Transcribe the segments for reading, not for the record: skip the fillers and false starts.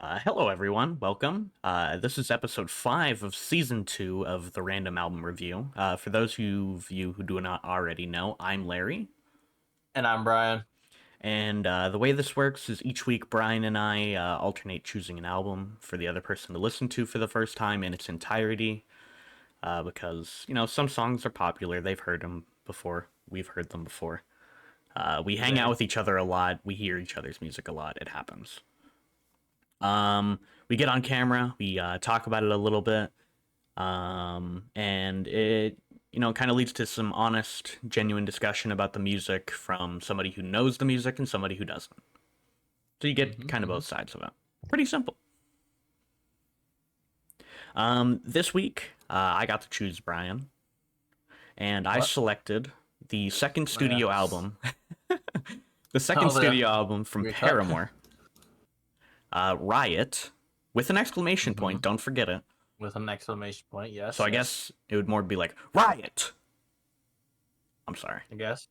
Hello, everyone. Welcome. This is episode 5 of season 2 of the Random Album Review. For those of you who do not already know, I'm Larry. And I'm Brian. And the way this works is each week Brian and I alternate choosing an album for the other person to listen to for the first time in its entirety. Because, some songs are popular. They've heard them before. We've heard them before. We hang out with each other a lot. We hear each other's music a lot. It happens. We get on camera, we talk about it a little bit, and it, kind of leads to some honest, genuine discussion about the music from somebody who knows the music and somebody who doesn't. So you get kind of both sides of it. Pretty simple. This week, I got to choose Brian, and I selected the second studio album, the second studio album from Paramore. Riot, with an exclamation point, don't forget it. With an exclamation point, yes. So I guess it would more be like, Riot! I'm sorry. I guess.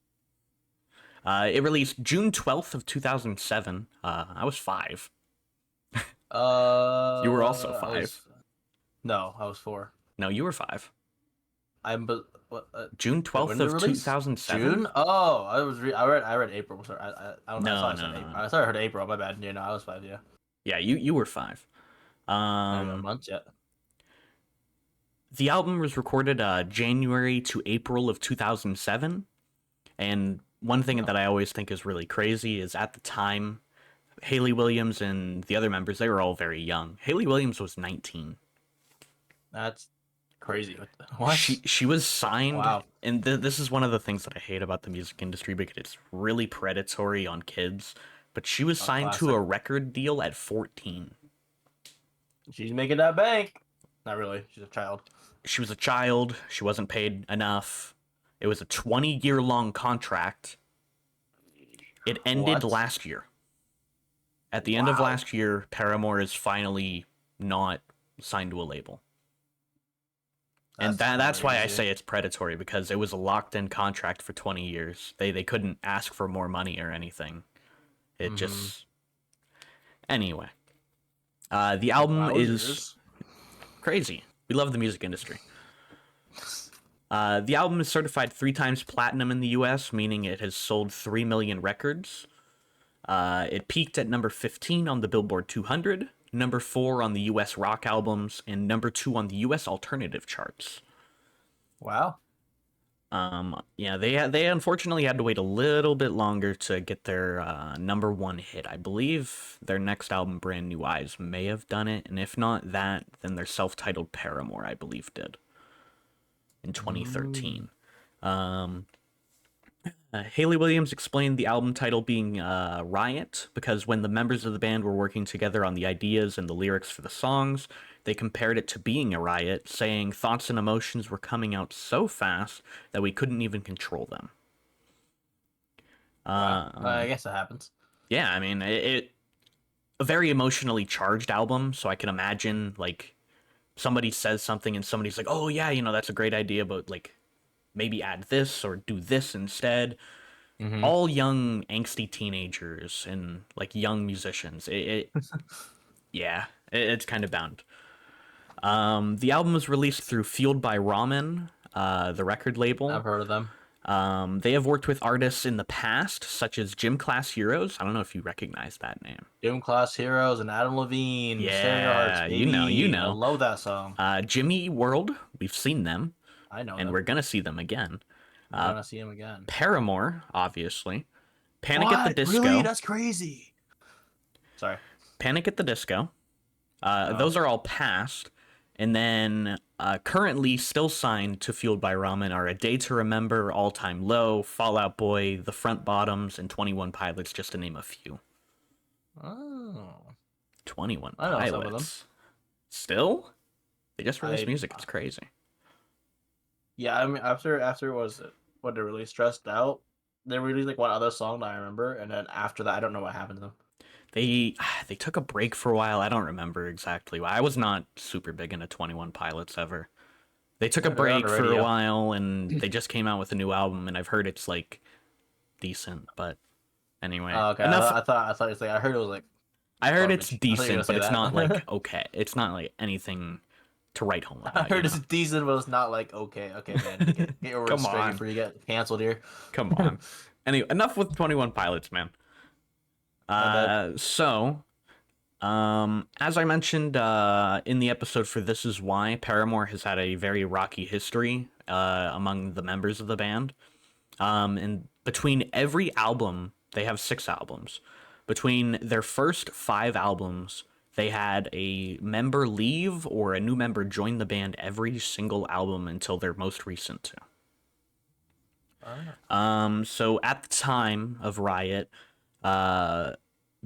It released June 12th of 2007. I was 5. You were also 5. No, I was 4. No, you were 5. June 12th of 2007? June? Oh, I read April. Sorry, I don't know. No. I thought I heard April. My bad. Yeah, no, I was 5, yeah. Yeah, you were 5. I don't know months yet. The album was recorded January to April of 2007. And one thing that I always think is really crazy is at the time, Hayley Williams and the other members, they were all very young. Hayley Williams was 19. That's crazy. What? She was signed. Wow. And this is one of the things that I hate about the music industry because it's really predatory on kids. But she was signed to a record deal at 14. She's making that bank. Not really. She's a child. She was a child. She wasn't paid enough. It was a 20-year-long contract. It ended last year. At the end of last year, Paramore is finally not signed to a label. And that's why I say it's predatory, because it was a locked-in contract for 20 years. They couldn't ask for more money or anything. It just... Anyway. The album is crazy. We love the music industry. The album is certified 3 times platinum in the US, meaning it has sold 3 million records. It peaked at number 15 on the Billboard 200, number 4 on the US rock albums, and number 2 on the US alternative charts. Wow. Yeah, they unfortunately had to wait a little bit longer to get their number 1 hit. I believe their next album, Brand New Eyes, may have done it, and if not that, then their self-titled Paramore, I believe, did in 2013. Hayley Williams explained the album title being Riot because when the members of the band were working together on the ideas and the lyrics for the songs, they compared it to being a riot, saying thoughts and emotions were coming out so fast that we couldn't even control them. I guess it happens. Yeah, I mean, it a very emotionally charged album, so I can imagine, like, somebody says something and somebody's like, oh, yeah, that's a great idea, but, like, maybe add this or do this instead. All young, angsty teenagers and, like, young musicians. Yeah, it's kind of bound. The album was released through Fueled by Ramen, the record label. I've heard of them. They have worked with artists in the past, such as Gym Class Heroes. I don't know if you recognize that name. Gym Class Heroes and Adam Levine. Yeah, you know. I love that song. Jimmy World, we've seen them. I know and them. we're going to see them again. We're going to see them again. Paramore, obviously. Panic at the Disco. Really? That's crazy. Sorry. Panic at the Disco. Those are all past. And then currently still signed to Fueled by Ramen are A Day to Remember, All Time Low, Fall Out Boy, The Front Bottoms, and 21 Pilots, just to name a few. Oh. 21 I know Pilots. some of them. Still? They just released music. It's crazy. Yeah, I mean, after what they released, Stressed Out, they released like one other song that I remember, and then after that, I don't know what happened to them. They took a break for a while. I don't remember exactly why. I was not super big into 21 Pilots ever. They took a break for a while, and they just came out with a new album, and I've heard it's, like, decent, but anyway. Okay, enough. I thought it's like, I heard it was like I heard it's Garbage. I thought you were gonna decent, but say it's not like that. okay. It's not like anything to write home I about, you heard it's know. decent, but it's not like okay, okay, man. Get your words Come straight on. before you get canceled here. Come on. Anyway, enough with 21 Pilots, man. My bad. As I mentioned in the episode for This Is Why, Paramore has had a very rocky history among the members of the band. And between every album, they have 6 albums. Between their first 5 albums, they had a member leave or a new member join the band every single album until their most recent two. Ah. So at the time of Riot, uh,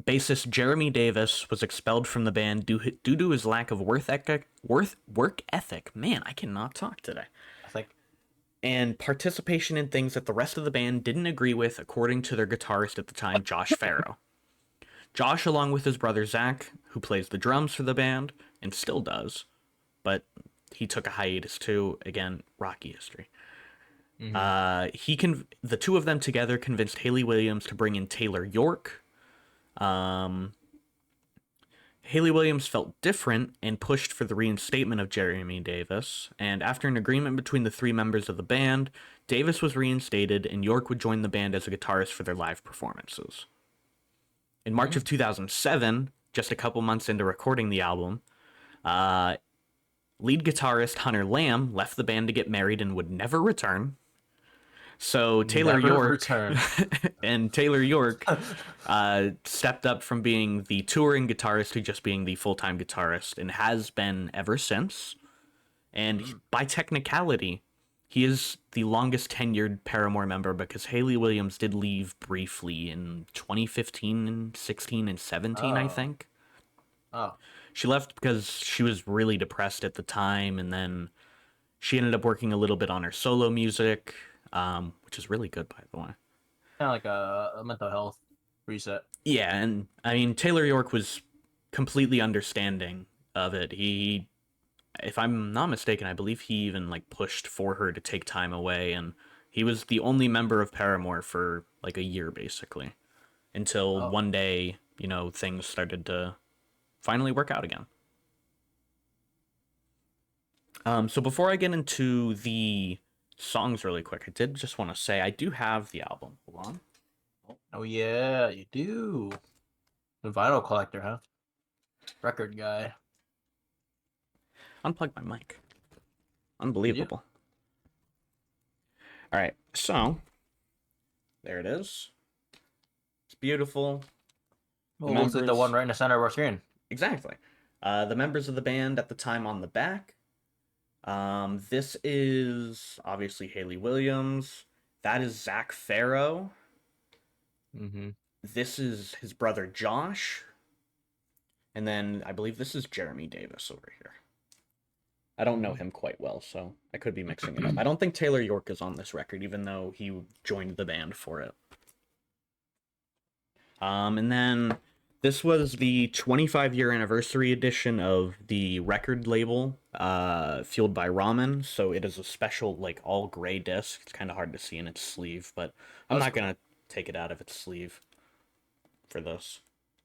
bassist Jeremy Davis was expelled from the band due to his lack of work ethic. Man, I cannot talk today. I think And participation in things that the rest of the band didn't agree with, according to their guitarist at the time, Josh Farrow. Josh, along with his brother Zach, who plays the drums for the band and still does, but he took a hiatus too. Again, rocky history. hmm The two of them together convinced Haley Williams to bring in Taylor York. Um, Haley Williams felt different and pushed for the reinstatement of Jeremy Davis, and after an agreement between the 3 members of the band, Davis was reinstated and York would join the band as a guitarist for their live performances. In March of 2007, just a couple months into recording the album, lead guitarist Hunter Lamb left the band to get married and would never return. So Taylor never York return. and Taylor York stepped up from being the touring guitarist to just being the full-time guitarist and has been ever since. And by technicality, he is the longest tenured Paramore member because Haley Williams did leave briefly in 2015 and 16 and 17, I Oh, think. oh, She left because she was really depressed at the time, and then she ended up working a little bit on her solo music, which is really good, by the way. kind of like a mental health reset. Yeah, and I mean, Taylor York was completely understanding of it. He, if I'm not mistaken, I believe he even like pushed for her to take time away, and he was the only member of Paramore for like a year, basically, until Oh, one day, things started to finally work out again. So before I get into the songs really quick, I did just want to say I do have the album. Hold on. oh yeah, you do. The vinyl collector, huh? Record guy. Unplug my mic. Did you? Unbelievable. All right, so there it is. It's beautiful. Well, looks like the one right in the center of our screen. Exactly. The members of the band at the time on the back. This is obviously Haley Williams. That is Zach Farrow. Mm-hmm. This is his brother Josh. And then I believe this is Jeremy Davis over here. I don't know him quite well, so I could be mixing it up. I don't think Taylor York is on this record, even though he joined the band for it. And then this was the 25-year anniversary edition of the record label, Fueled by Ramen. So it is a special, like, all gray disc. It's kind of hard to see in its sleeve, but I'm not going to take it out of its sleeve for this.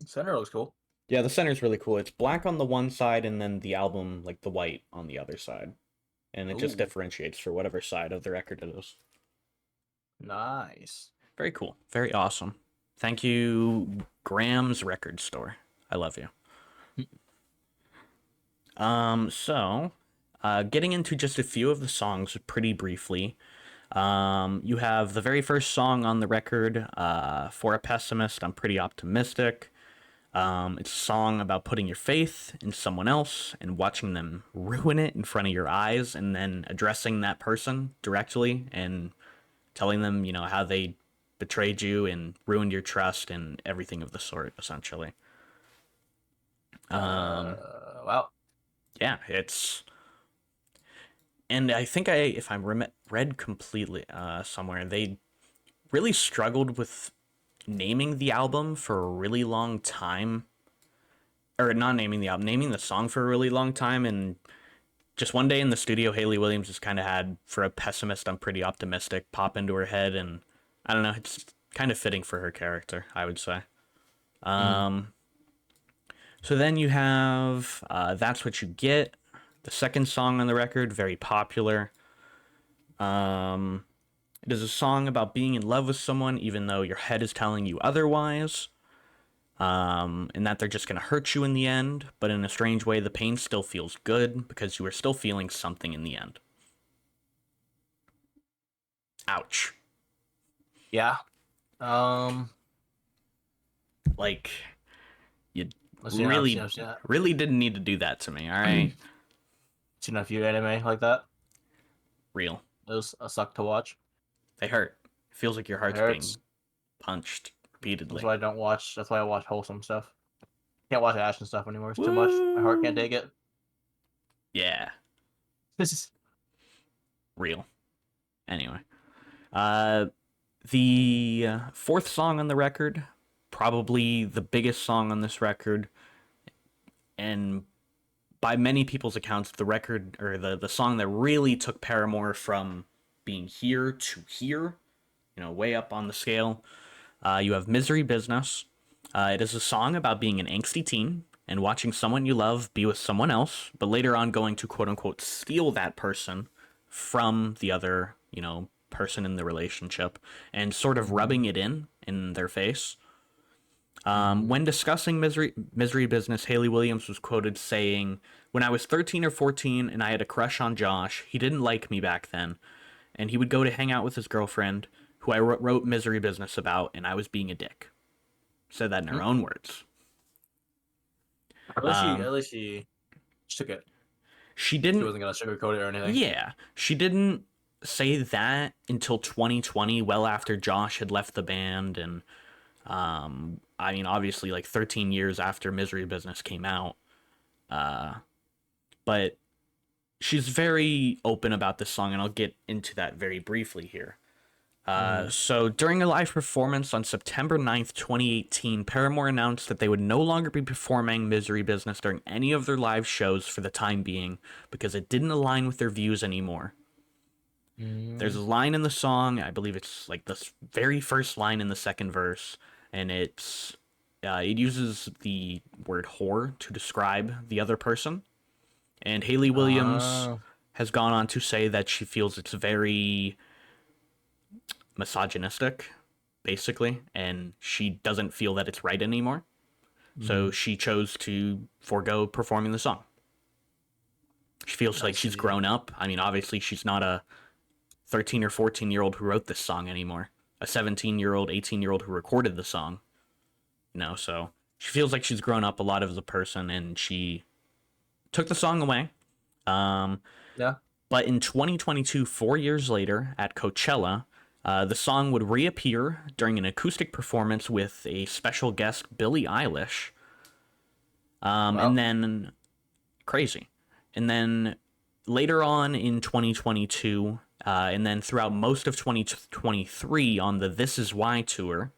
Center looks cool. Yeah, the center's really cool. It's black on the one side and then the album, like, the white on the other side. And it just Ooh. differentiates for whatever side of the record it is. Nice. Very cool. Very awesome. Thank you, Graham's Record Store. I love you. Getting into just a few of the songs pretty briefly. You have the very first song on the record, For a Pessimist, I'm Pretty Optimistic. It's a song about putting your faith in someone else and watching them ruin it in front of your eyes and then addressing that person directly and telling them, how they betrayed you and ruined your trust and everything of the sort, essentially. Wow. Yeah, it's... And I think if I read completely somewhere, they really struggled with naming the album for a really long time. Or not naming the album, naming the song for a really long time. And just one day in the studio, Haley Williams just kind of had For a Pessimist, I'm Pretty Optimistic pop into her head. And I don't know, it's kind of fitting for her character, I would say. So then you have That's What You Get, the second song on the record, very popular. It is a song about being in love with someone even though your head is telling you otherwise, and that they're just going to hurt you in the end, but in a strange way, the pain still feels good because you are still feeling something in the end. Ouch. Yeah. Um. Like, you I've seen. I've seen. really, I've seen. I've really didn't need to do that to me, alright? seen a few anime like that. Real. It was a suck to watch. They hurt. It feels like your It heart's hurts. being punched That's repeatedly. why I don't watch. That's why I watch wholesome stuff. Can't watch action stuff anymore. It's too much. My heart can't Woo! take it. Yeah, This is. real. Anyway, uh, the fourth song on the record, probably the biggest song on this record, and by many people's accounts, the record or the song that really took Paramore from being here to here, way up on the scale. You have Misery Business. It is a song about being an angsty teen and watching someone you love be with someone else, but later on going to quote unquote steal that person from the other, person in the relationship and sort of rubbing it in their face. Mhm. When discussing Misery Business, Haley Williams was quoted saying, "When I was 13 or 14 and I had a crush on Josh, he didn't like me back then, and he would go to hang out with his girlfriend, who I wrote Misery Business about, and I was being a dick." Said that in her Mm. own words. At least she. Um, At least she took it. she She didn't, wasn't gonna sugarcoat it or anything. yeah, she didn't say that until 2020, well after Josh had left the band, and I mean, obviously, like 13 years after Misery Business came out. But she's very open about this song, and I'll get into that very briefly here. Mm-hmm. So during a live performance on September 9th, 2018, Paramore announced that they would no longer be performing Misery Business during any of their live shows for the time being because it didn't align with their views anymore. There's Mm-hmm. a line in the song, I believe it's like the very first line in the second verse, and it uses the word whore to describe the other person. And Haley Williams has gone on to say that she feels it's very misogynistic, basically, and she doesn't feel that it's right anymore. Mm-hmm. So she chose to forego performing the song. She feels I like she's see. grown up. I mean, obviously, she's not a 13 or 14-year-old who wrote this song anymore. A 17-year-old, 18-year-old who recorded the song. So she feels like she's grown up a lot as a person, and she took the song away. Um, Yeah. But in 2022, 4 years later, at Coachella, the song would reappear during an acoustic performance with a special guest, Billie Eilish. And Well. then, crazy. And then later on in 2022, and then throughout most of 2023 on the This Is Why tour,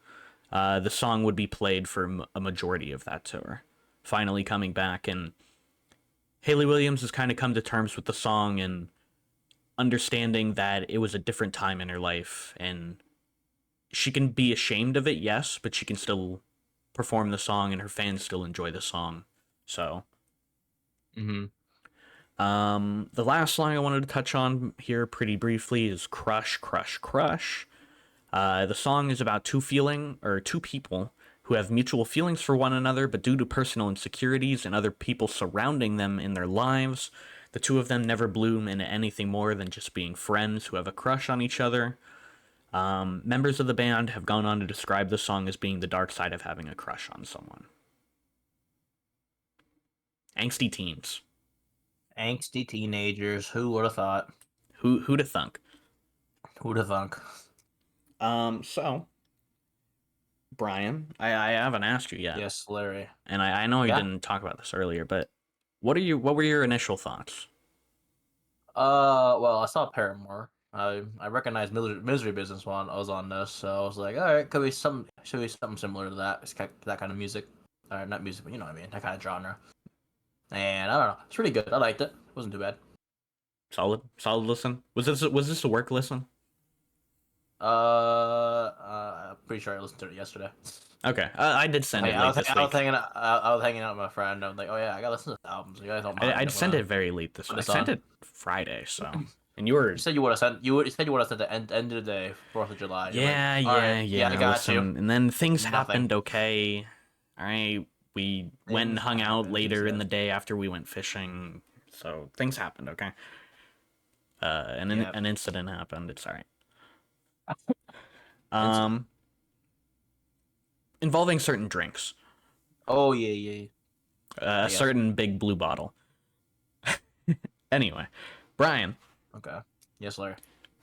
the song would be played for a majority of that tour. Finally coming back, and Haley Williams has kind of come to terms with the song and understanding that it was a different time in her life, and she can be ashamed of it, yes, but she can still perform the song and her fans still enjoy the song. So Mm-hmm. the last song I wanted to touch on here pretty briefly is Crush Crush Crush. The song is about two people who have mutual feelings for one another, but due to personal insecurities and other people surrounding them in their lives, the two of them never bloom into anything more than just being friends who have a crush on each other. Members of the band have gone on to describe the song as being the dark side of having a crush on someone. Angsty teens. Angsty teenagers. Who would have thought? Who'da thunk? Who'd have thunk? So Brian, I haven't asked you yet, Yes, Larry. and I know you Yeah. didn't talk about this earlier, but what were your initial thoughts? Well, I saw Paramore. I recognized Misery Business while I was on this, so I was like, all right, should be something similar to that. It's that kind of music, or not music, but you know what I mean, that kind of genre. And I don't know, it's pretty good. I liked it. It wasn't too bad. Solid listen. Was this a work listen? pretty sure I listened to it yesterday. Okay, I did send it late this I was week. hanging out with my friend. I was like, oh yeah, I gotta listen to this album. So you guys don't mind? I sent it very late this. Put I this sent on. it Friday, so and you were You said you would have sent. You said you would have sent the end of the day, 4th of July. You're like, yeah, all right, yeah, yeah, I yeah. got you. Listen, and then things Nothing. happened. Okay, all right. We went and Things hung out happen, he later in says. the day after we went fishing, so things happened. Okay, Yeah. an incident happened. It's all right. Incident. Um, involving certain drinks. Oh yeah, yeah, yeah. A I guess. certain big blue bottle. Anyway, Brian, Okay. Yes, Larry.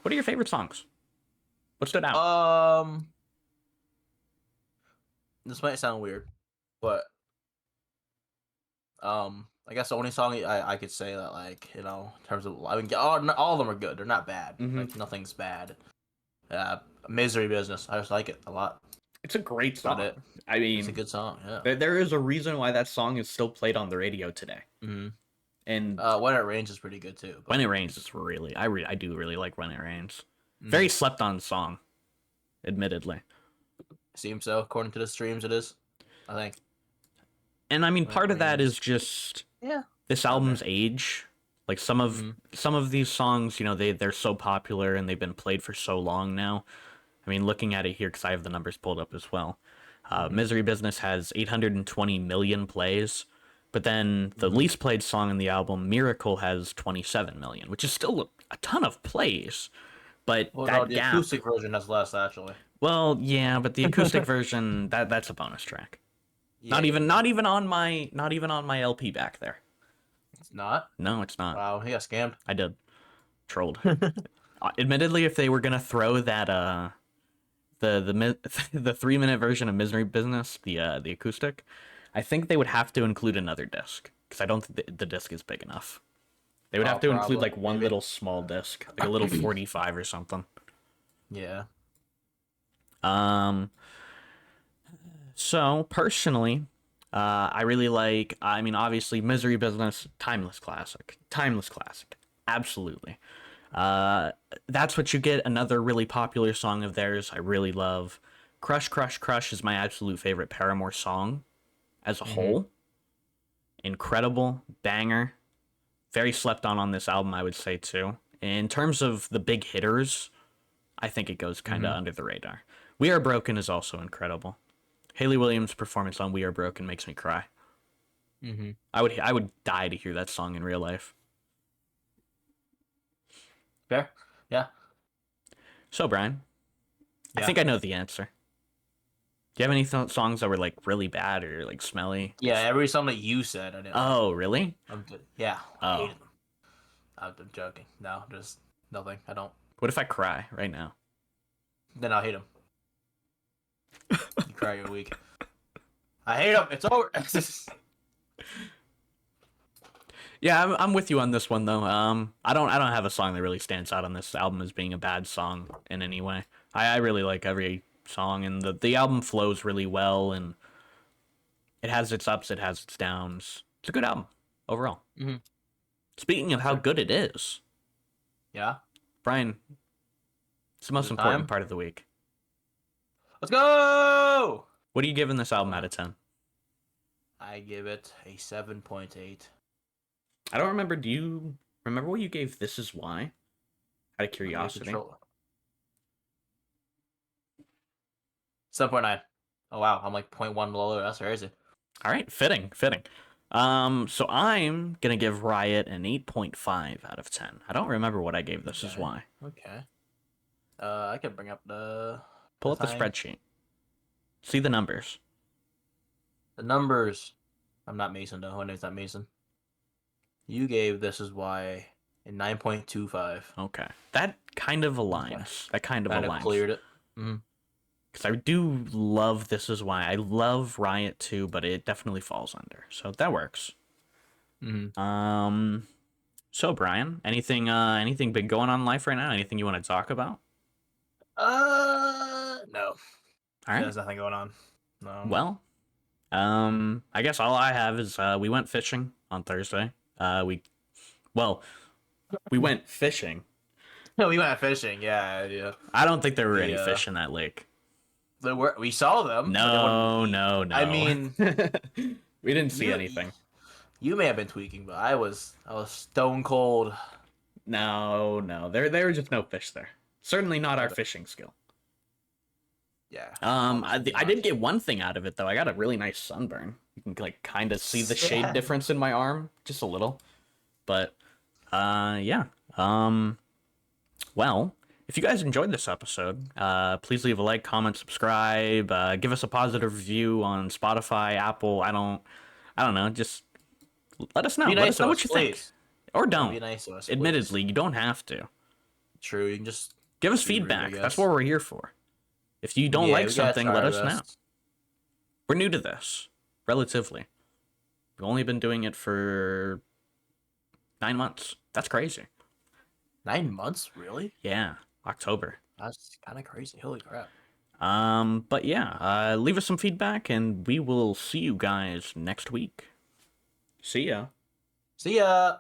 what are your favorite songs? What stood out? Um, this might sound weird, but I guess the only song I could say that, like, in terms of, I mean, all of them are good. They're not bad. Mhm. Like, nothing's bad. Misery Business. I just like it a lot. It's a great About song. it. I It's a mean, good song. Yeah. there is a reason why that song is still played on the radio today. Mm-hmm. And When It Rains is pretty good too. When It Rains is really, I do really like When It Rains. Mhm. Very slept on song, admittedly. Seems so, according to the streams. It is, I think. And I mean, When It part of that Rains. is just Yeah. this album's age. Like some of these songs, they're so popular and they've been played for so long now. I mean, looking at it here because I have the numbers pulled up as well. Misery Business has 820 million plays, but then the least played song in the album, Miracle, has 27 million, which is still a ton of plays. But Well, that no, the gap, acoustic version has less actually. well, yeah, but the acoustic version that's a bonus track. Yeah, Not even on my LP back there. It's not. No, it's not. Wow, he got scammed. I did. Trolled. Admittedly, if they were gonna throw that the 3-minute version of Misery Business, the acoustic, I think they would have to include another disc because I don't think the disc is big enough. They would have to include Probably, like one maybe. little small disc, like a little 45 or something. Yeah. So personally, I really like. I mean, obviously, Misery Business, timeless classic, absolutely. That's What You Get, another really popular song of theirs. I really love. Crush, Crush, Crush is my absolute favorite Paramore song as a whole. Incredible banger, very slept on this album, I would say too. In terms of the big hitters, I think it goes kind of under the radar. We Are Broken is also incredible. Haley Williams' performance on We Are Broken makes me cry. I would die to hear that song in real life. Fair. Yeah. So, Brian, I Yeah. think I know the answer. Do you have any songs that were like really bad or like smelly? Yeah, every song that you said, I didn't. Oh, really? I'm good. Yeah. I Oh. hated them. I'm joking. No, just nothing. I don't. What if I cry right now? Then I'll hate them. You cry, you're weak. I hate them. It's over. Yeah, I'm with you on this one though. I don't have a song that really stands out on this album as being a bad song in any way. I really like every song, and the album flows really well, and it has its ups, it has its downs. It's a good album overall. Speaking of how good it is, Yeah. Brian, it's the most Is it important time? part of the week. Let's go. What are you giving this album out of 10? I give it a 7.8. I don't remember. Do you remember what you gave This Is Why? Out of curiosity. 7.9. Oh wow, I'm like 0.1 lower. That's crazy. All right, fitting. So I'm gonna give Riot an 8.5 out of 10. I don't remember what I gave This Is Why. Okay. I can bring up the Pull up the time. spreadsheet. See the numbers. The numbers. I'm not Mason though. I know it's not Mason. You gave This Is Why a 9.25. Okay, that kind of aligns. That kind of aligns. Cleared it. Because I do love This Is Why. I love Riot too, but it definitely falls under. So that works. So Brian, anything big going on in life right now? Anything you want to talk about? No. All right. There's nothing going on. No. Well, I guess all I have is we went fishing on Thursday. We went fishing. No, we went fishing. Yeah. I don't think there were any fish in that lake. We saw them. but they No, wouldn't- no, no. I mean, we didn't see you, anything. you may have been tweaking, but I was stone cold. No, no. There were just no fish there. Certainly not our But, fishing skill. yeah. I did get one thing out of it though. I got a really nice sunburn. You can like kind of see the shade difference in my arm, just a little. But yeah. Well, if you guys enjoyed this episode, please leave a like, comment, subscribe, give us a positive review on Spotify, Apple. I don't know. Just let us know. Be Let nice us know to what us, you please. think, or Be don't. nice to us. Admittedly, you don't have to. True. You can just Give us be rude, I feedback. That's guess. what we're here for. If you don't Yeah, like we gotta something, try let our us know. best. We're new to this, relatively. We've only been doing it for 9 months. That's crazy. 9 months, really? Yeah, October. That's kind of crazy. Holy crap. But yeah, leave us some feedback, and we will see you guys next week. See ya. See ya.